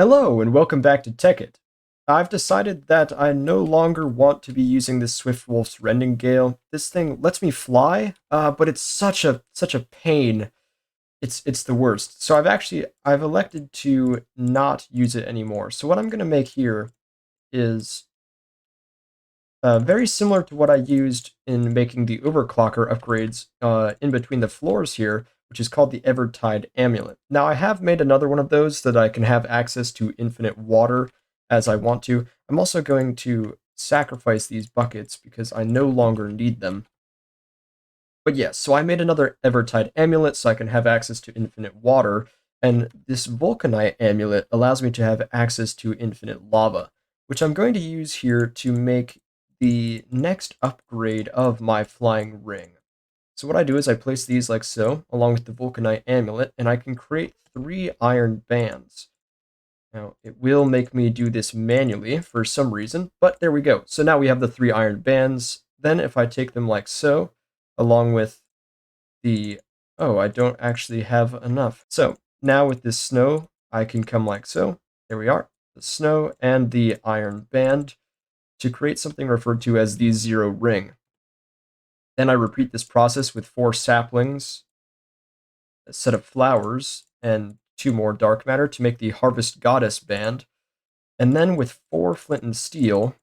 Hello and welcome back to Tekkit. I've decided that I no longer want to be using this Swiftwolf's Rending-Gale. This thing lets me fly, but it's such a pain. It's the worst. So I've elected to not use it anymore. So what I'm gonna make here is very similar to what I used in making the overclocker upgrades in between the floors here, which is called the Evertide Amulet. Now, I have made another one of those that I can have access to infinite water as I want to. I'm also going to sacrifice these buckets because I no longer need them. But yes, so I made another Evertide Amulet so I can have access to infinite water, and this Vulcanite Amulet allows me to have access to infinite lava, which I'm going to use here to make the next upgrade of my flying ring. So what I do is I place these like so, along with the Vulcanite Amulet, and I can create 3 iron bands. Now, it will make me do this manually for some reason, but there we go. So now we have the 3 iron bands. Then if I take them like so, along with the... Oh, I don't actually have enough. So now with this snow, I can come like so. There we are. The snow and the iron band to create something referred to as the zero ring. Then I repeat this process with 4 saplings, a set of flowers, and 2 more dark matter to make the Harvest Goddess band. And then with 4 flint and steel,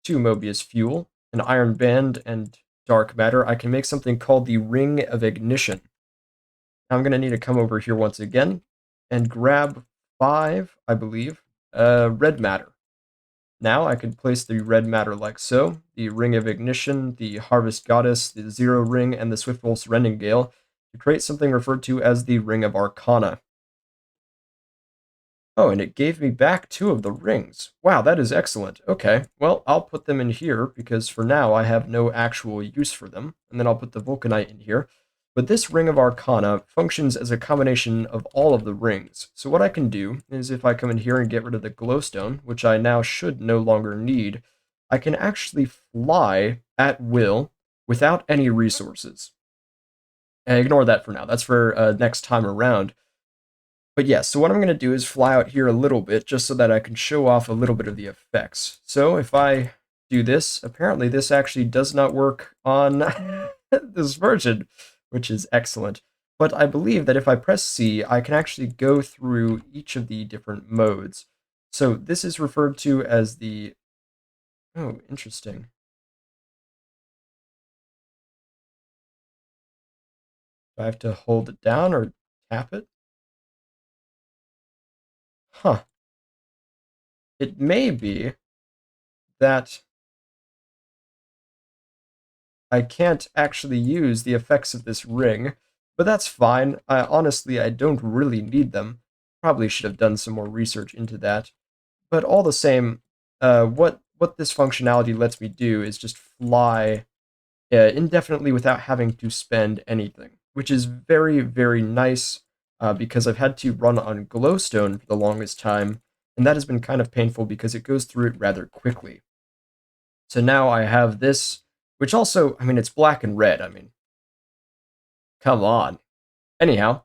2 Mobius fuel, an iron band, and dark matter, I can make something called the Ring of Ignition. Now I'm going to need to come over here once again and grab 5, I believe, red matter. Now I can place the red matter like so, the Ring of Ignition, the Harvest Goddess, the Zero Ring, and the Swiftwolf's Rending-Gale to create something referred to as the Ring of Arcana. Oh, and it gave me back 2 of the rings. Wow, that is excellent. Okay, well, I'll put them in here because for now I have no actual use for them. And then I'll put the Vulcanite in here. But this Ring of Arcana functions as a combination of all of the rings. So what I can do is if I come in here and get rid of the glowstone, which I now should no longer need, I can actually fly at will without any resources. And ignore that for now. That's for next time around. But yes, so what I'm going to do is fly out here a little bit just so that I can show off a little bit of the effects. So if I do this, apparently this actually does not work on this version, which is excellent. But I believe that if I press C, I can actually go through each of the different modes. So this is referred to as the... Oh, interesting. Do I have to hold it down or tap it? Huh. It may be that I can't actually use the effects of this ring, but that's fine. Honestly, I don't really need them. Probably should have done some more research into that. But all the same, what this functionality lets me do is just fly indefinitely without having to spend anything, which is very, very nice because I've had to run on glowstone for the longest time, and that has been kind of painful because it goes through it rather quickly. So now I have this, which also, I mean, it's black and red. I mean, come on. Anyhow,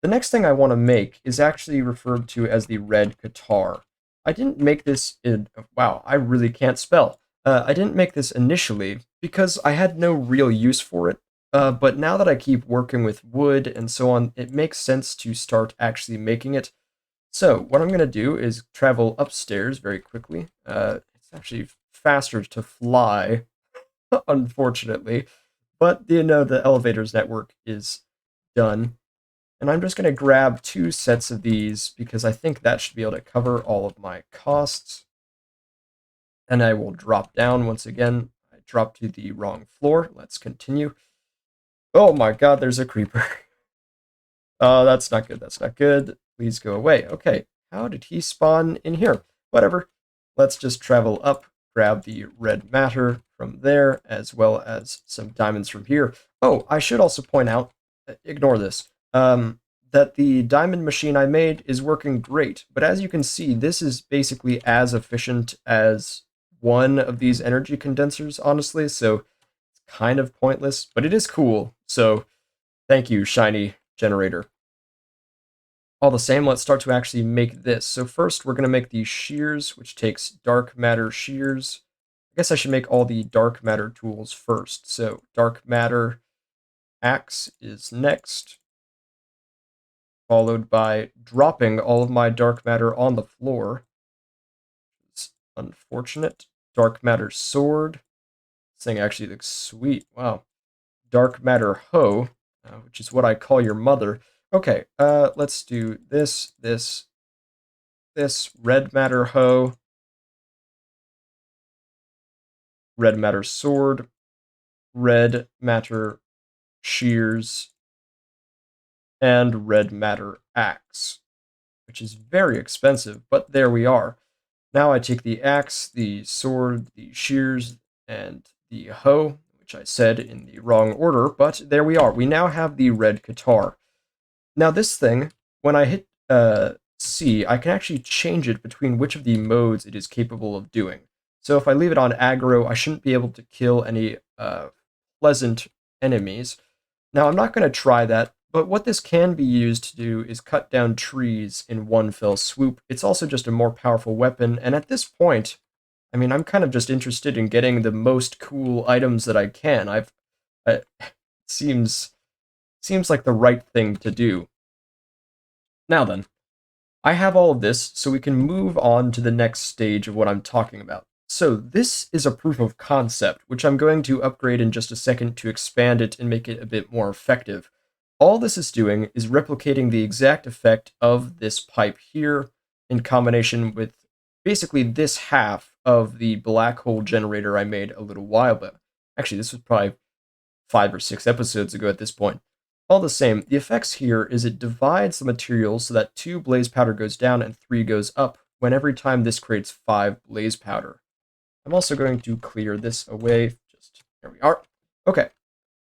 the next thing I want to make is actually referred to as the red guitar. I didn't make this in... Wow, I really can't spell. I didn't make this initially because I had no real use for it. But now that I keep working with wood and so on, it makes sense to start actually making it. So what I'm going to do is travel upstairs very quickly. It's actually faster to fly, unfortunately. But, you know, the elevator's network is done. And I'm just going to grab 2 sets of these because I think that should be able to cover all of my costs. And I will drop down once again. I dropped to the wrong floor. Let's continue. Oh my god, there's a creeper. Oh, that's not good. That's not good. Please go away. Okay, how did he spawn in here? Whatever. Let's just travel up, grab the red matter from there, as well as some diamonds from here. Oh, I should also point out, ignore this, that the diamond machine I made is working great. But as you can see, this is basically as efficient as one of these energy condensers, honestly, so it's kind of pointless, but it is cool. So thank you, shiny generator. All the same, let's start to actually make this. So first, we're going to make these shears, which takes dark matter shears. I guess I should make all the dark matter tools first. So dark matter axe is next, followed by dropping all of my dark matter on the floor. It's unfortunate. Dark matter sword. This thing actually looks sweet. Wow. Dark matter hoe, which is what I call your mother. Okay, let's do this, this, this. Red matter hoe. Red matter sword. Red matter shears. And red matter axe, which is very expensive, but there we are. Now I take the axe, the sword, the shears, and the hoe, which I said in the wrong order, but there we are. We now have the red guitar. Now this thing, when I hit C, I can actually change it between which of the modes it is capable of doing. So if I leave it on aggro, I shouldn't be able to kill any pleasant enemies. Now I'm not going to try that, but what this can be used to do is cut down trees in one fell swoop. It's also just a more powerful weapon, and at this point, I mean, I'm kind of just interested in getting the most cool items that I can. Seems seems like the right thing to do. Now then, I have all of this, so we can move on to the next stage of what I'm talking about. So this is a proof of concept, which I'm going to upgrade in just a second to expand it and make it a bit more effective. All this is doing is replicating the exact effect of this pipe here in combination with basically this half of the black hole generator I made a little while ago. Actually, this was probably 5 or 6 episodes ago at this point. All the same, the effects here is it divides the material so that 2 blaze powder goes down and 3 goes up when every time this creates 5 blaze powder. I'm also going to clear this away. Just here we are. Okay,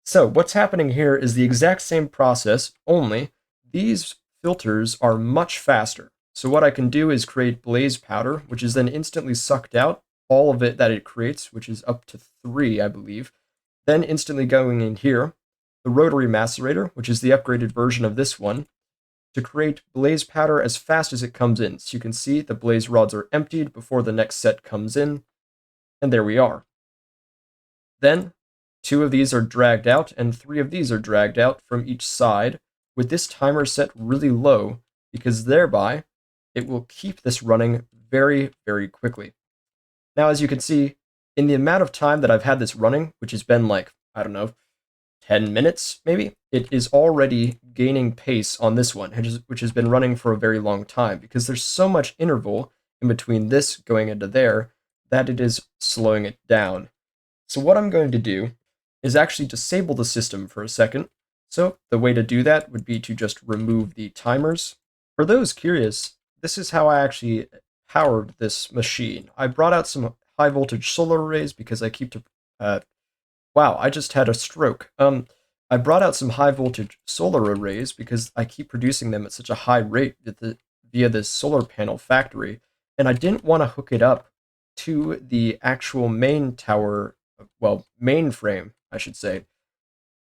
so what's happening here is the exact same process, only these filters are much faster. So what I can do is create blaze powder, which is then instantly sucked out, all of it that it creates, which is up to 3, I believe. Then instantly going in here, the rotary macerator, which is the upgraded version of this one, to create blaze powder as fast as it comes in. So you can see the blaze rods are emptied before the next set comes in, and there we are. Then 2 of these are dragged out, and 3 of these are dragged out from each side, with this timer set really low, because thereby it will keep this running very, very quickly. Now, as you can see, in the amount of time that I've had this running, which has been like, I don't know, 10 minutes maybe, it is already gaining pace on this one, which has been running for a very long time, because there's so much interval in between this going into there that it is slowing it down. So what I'm going to do is actually disable the system for a second. So the way to do that would be to just remove the timers. For those curious, this is how I actually powered this machine. I brought out some high voltage solar arrays because I keep to wow, I just had a stroke. I brought out some high voltage solar arrays because I keep producing them at such a high rate via this solar panel factory, and I didn't want to hook it up to the actual main tower, well, mainframe, I should say,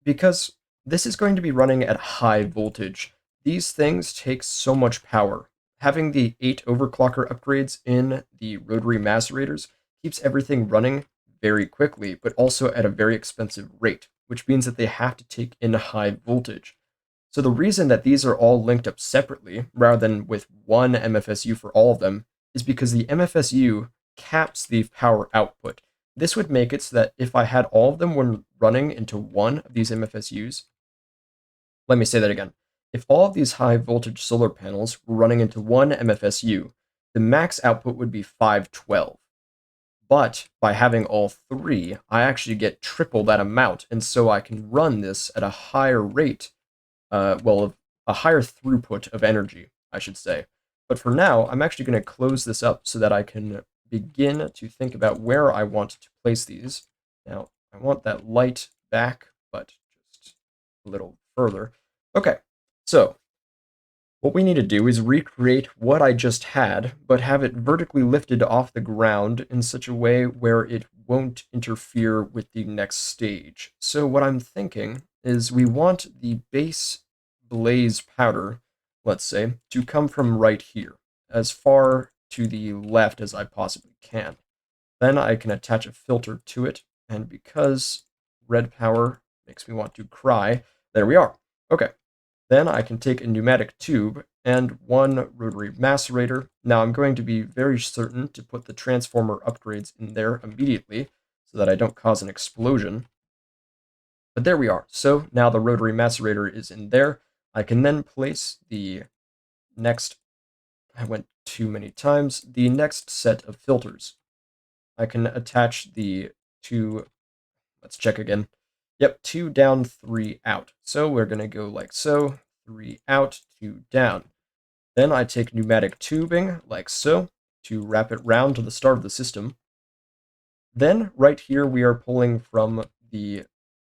because this is going to be running at high voltage. These things take so much power. Having the 8 overclocker upgrades in the rotary macerators keeps everything running very quickly, but also at a very expensive rate, which means that they have to take in high voltage. So the reason that these are all linked up separately, rather than with one MFSU for all of them, is because the MFSU caps the power output. This would make it so that if I had all of them when running into one of these MFSUs, let me say that again. If all of these high voltage solar panels were running into one MFSU, the max output would be 512. But by having all 3, I actually get triple that amount, and so I can run this at a higher rate, well, a higher throughput of energy, I should say. But for now, I'm actually going to close this up so that I can begin to think about where I want to place these. Now, I want that light back, but just a little further. Okay, so what we need to do is recreate what I just had, but have it vertically lifted off the ground in such a way where it won't interfere with the next stage. So what I'm thinking is we want the base blaze powder let's say, to come from right here, as far to the left as I possibly can. Then I can attach a filter to it, and because red power makes me want to cry, there we are. Okay, then I can take a pneumatic tube and one rotary macerator. Now I'm going to be very certain to put the transformer upgrades in there immediately so that I don't cause an explosion. But there we are. So now the rotary macerator is in there. I can then place the next, I went too many times, the next set of filters. I can attach the two, let's check again. Yep, 2 down, 3 out. So we're going to go like so, 3 out, 2 down. Then I take pneumatic tubing, like so, to wrap it round to the start of the system. Then, right here, we are pulling from the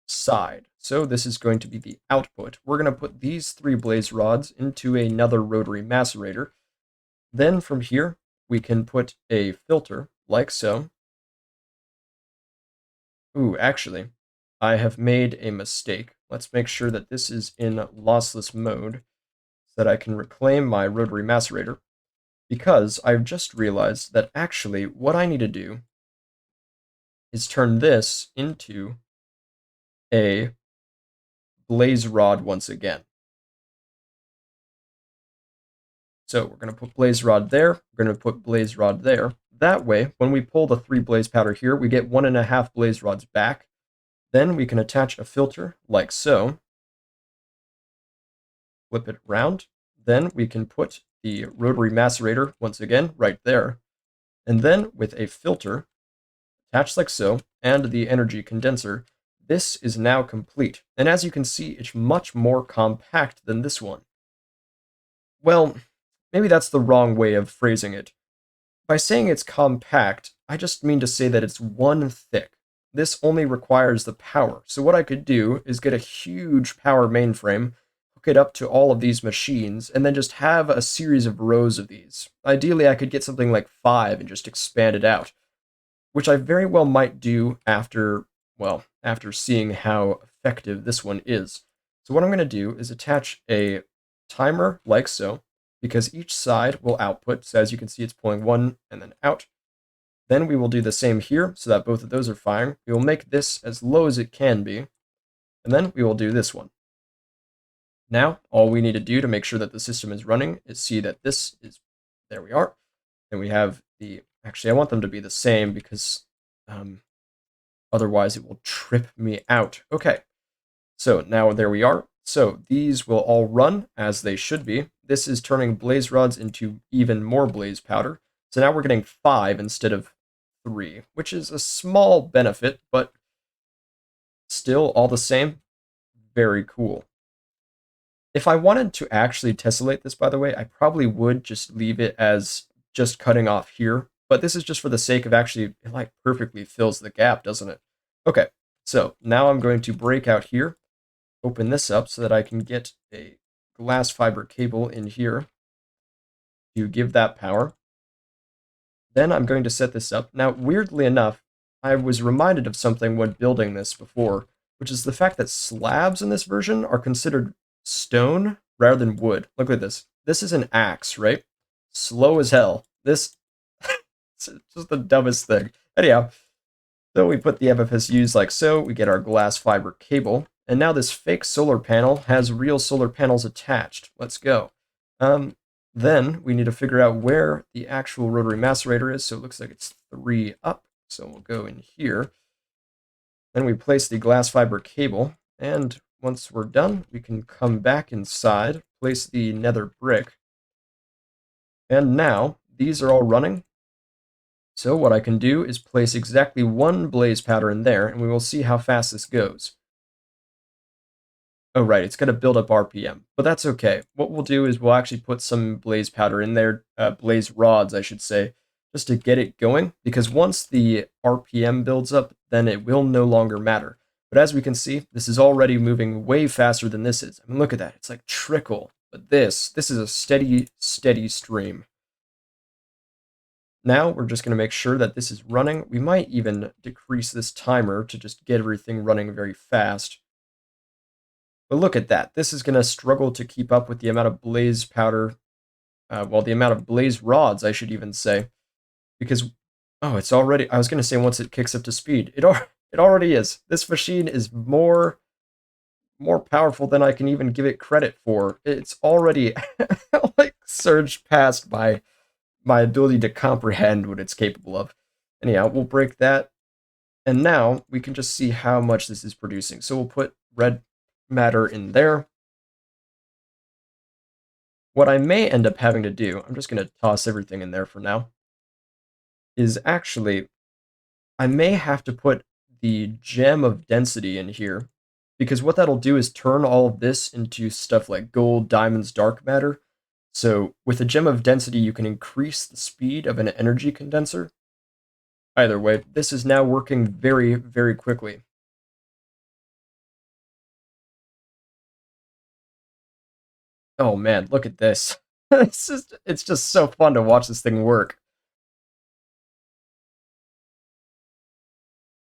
side. So this is going to be the output. We're going to put these 3 blaze rods into another rotary macerator. Then from here, we can put a filter, like so. Ooh, actually, I have made a mistake. Let's make sure that this is in lossless mode so that I can reclaim my rotary macerator. Because I've just realized that actually what I need to do is turn this into a blaze rod once again. So we're going to put blaze rod there, we're going to put blaze rod there. That way, when we pull the 3 blaze powder here, we get 1.5 blaze rods back. Then we can attach a filter like so. Flip it around. Then we can put the rotary macerator once again right there. And then with a filter, attached like so, and the energy condenser, this is now complete. And as you can see, it's much more compact than this one. Well, maybe that's the wrong way of phrasing it. By saying it's compact, I just mean to say that it's 1 thick. This only requires the power. So what I could do is get a huge power mainframe, hook it up to all of these machines, and then just have a series of rows of these. Ideally, I could get something like 5 and just expand it out, which I very well might do after, well, after seeing how effective this one is. So what I'm going to do is attach a timer like so, because each side will output. So as you can see, it's pulling 1 and then out. Then we will do the same here so that both of those are firing. We will make this as low as it can be, and then we will do this one. Now, all we need to do to make sure that the system is running is see that this is, there we are. And we have the, actually I want them to be the same because otherwise it will trip me out. Okay, so now there we are. So these will all run as they should be. This is turning blaze rods into even more blaze powder. So now we're getting 5 instead of 3, which is a small benefit, but still all the same, very cool. If I wanted to actually tessellate this, by the way, I probably would just leave it as just cutting off here, but this is just for the sake of actually, it like perfectly fills the gap, doesn't it? Okay, so now I'm going to break out here, open this up so that I can get a glass fiber cable in here to give that power. Then I'm going to set this up. Now, weirdly enough, I was reminded of something when building this before, which is the fact that slabs in this version are considered stone rather than wood. Look at this. This is an axe, right? Slow as hell. This is just the dumbest thing. Anyhow, so we put the FFSUs like so, we get our glass fiber cable, and now this fake solar panel has real solar panels attached. Let's go. Then we need to figure out where the actual rotary macerator is, so it looks like it's 3 up, so we'll go in here. Then we place the glass fiber cable, and once we're done, we can come back inside, place the nether brick, and now these are all running. So what I can do is place exactly 1 blaze powder in there, and we will see how fast this goes. Oh, right, it's going to build up RPM, but that's okay. What we'll do is we'll actually put some blaze powder in there, blaze rods, I should say, just to get it going, because once the RPM builds up, then it will no longer matter. But as we can see, this is already moving way faster than this is. I mean, look at that. It's like trickle. But this is a steady, steady stream. Now we're just going to make sure that this is running. We might even decrease this timer to just get everything running very fast. But look at that. This is going to struggle to keep up with the amount of blaze powder, well, the amount of blaze rods, I should even say. Because, oh, it's already, I was going to say once it kicks up to speed. It already is. This machine is more powerful than I can even give it credit for. It's already, like, surged past my ability to comprehend what it's capable of. Anyhow, we'll break that. And now we can just see how much this is producing. So we'll put red matter in there. What I may end up having to do, I'm just going to toss everything in there for now, is actually, I may have to put the gem of density in here, because what that'll do is turn all of this into stuff like gold, diamonds, dark matter. So with a gem of density, you can increase the speed of an energy condenser. Either way, this is now working very, very quickly. Oh man, look at this. It's just so fun to watch this thing work.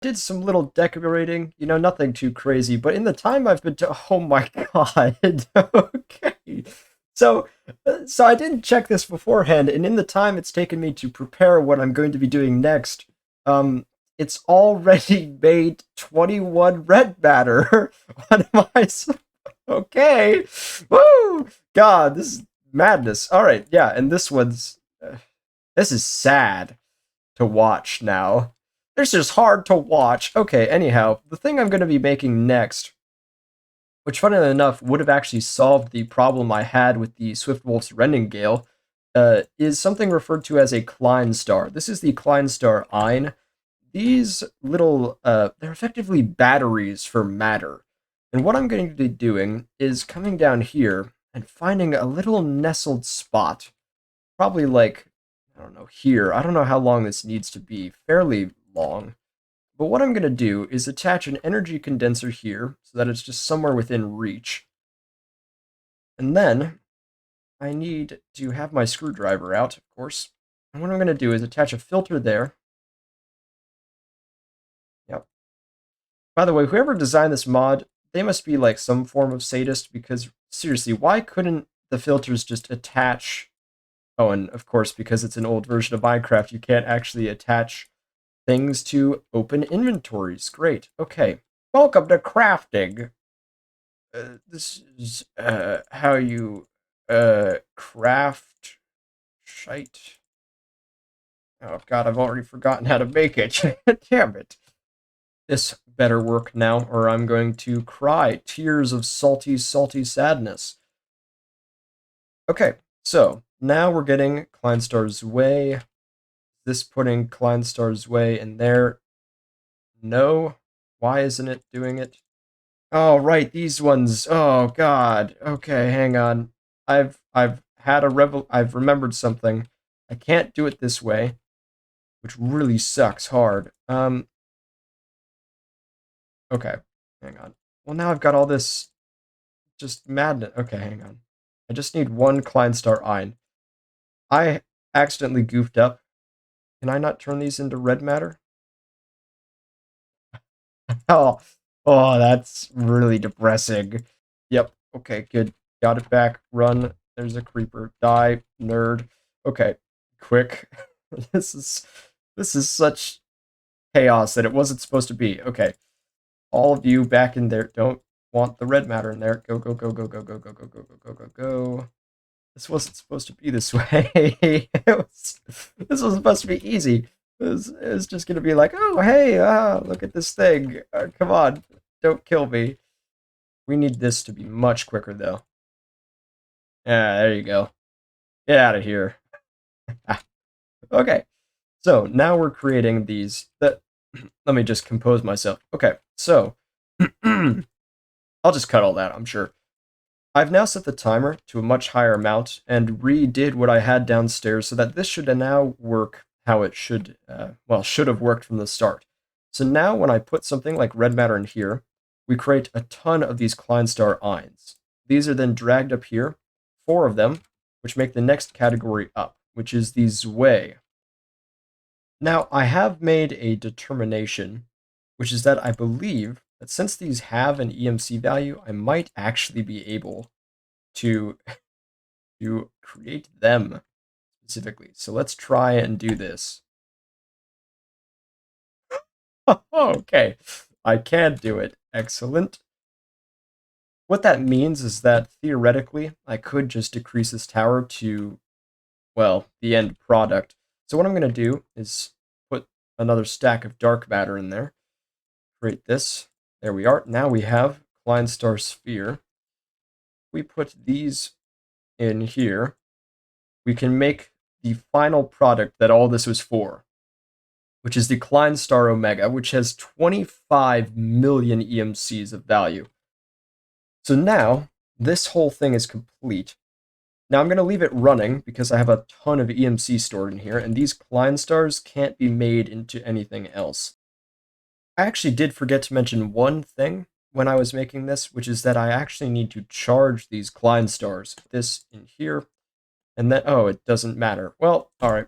Did some little decorating, nothing too crazy, but in the time I've been oh my god. Okay. So I didn't check this beforehand, and in the time it's taken me to prepare what I'm going to be doing next, it's already made 21 red matter. What am I okay. Woo! God, this is madness. All right, yeah, and this one's this is sad to watch now. This is hard to watch. Okay, anyhow, the thing I'm going to be making next, which funnily enough would have actually solved the problem I had with the Swiftwolf's Rending-Gale, is something referred to as a Klein Star. This is the Klein Star Ein. These little, they're effectively batteries for matter. And what I'm going to be doing is coming down here and finding a little nestled spot, probably like, I don't know, here. I don't know how long this needs to be, fairly long. But what I'm going to do is attach an energy condenser here so that it's just somewhere within reach. And then I need to have my screwdriver out, of course. And what I'm going to do is attach a filter there. Yep. By the way, whoever designed this mod, they must be like some form of sadist, because seriously, why couldn't the filters just attach? Oh, and of course, because it's an old version of Minecraft, you can't actually attach things to open inventories. Great. Okay. Welcome to crafting. This is how you craft shite. Oh god, I've already forgotten how to make it. Damn it. This better work now, or I'm going to cry tears of salty, salty sadness. Okay, so now we're getting Klein Star's Way. This putting Klein Star's Way in there. No. Why isn't it doing it? Oh, right, these ones. Oh god. Okay, hang on. I've had a I've remembered something. I can't do it this way, which really sucks hard. Okay, hang on. Well, now I've got all this just madness. Okay, hang on. I just need one Klein Star Ein. I accidentally goofed up. Can I not turn these into red matter? Oh, oh, that's really depressing. Yep. Okay, good. Got it back. Run. There's a creeper. Die, nerd. Okay, quick. this is such chaos that it wasn't supposed to be. Okay, all of you back in there. Don't want the red matter in there. Go, go, go, go, go, go, go, go, go, go, go, go, go. This wasn't supposed to be this way. This was supposed to be easy. It was just gonna be like, oh hey, look at this thing. Come on, don't kill me. We need this to be much quicker though. Yeah, there you go. Get out of here. Okay, so now we're creating these. Let me just compose myself. Okay, so I'll just cut all that, I'm sure. I've now set the timer to a much higher amount and redid what I had downstairs so that this should now work how it should, should have worked from the start. So now when I put something like red matter in here, we create a ton of these Klein Star Eins. These are then dragged up here, 4 of them, which make the next category up, which is the Zwei. Now, I have made a determination, which is that I believe But since these have an EMC value, I might actually be able to, to create them specifically. So let's try and do this. Okay, I can do it. Excellent. What that means is that theoretically, I could just decrease this tower to, well, the end product. So what I'm going to do is put another stack of dark matter in there. Create this. There we are. Now we have Klein Star Sphere. We put these in here. We can make the final product that all this was for, which is the Klein Star Omega, which has 25 million EMCs of value. So now, this whole thing is complete. Now I'm going to leave it running because I have a ton of EMC stored in here, and these Klein Stars can't be made into anything else. I actually did forget to mention one thing when I was making this, which is that I actually need to charge these Klein Stars. This in here, and then, oh, it doesn't matter. Well, alright.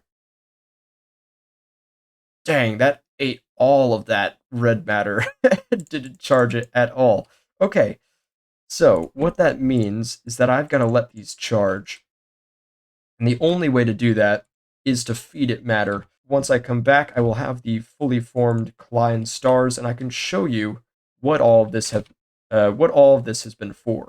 Dang, that ate all of that red matter. Didn't charge it at all. Okay, so what that means is that I've got to let these charge. And the only way to do that is to feed it matter. Once I come back, I will have the fully formed Klein stars, and I can show you what all of this has been for.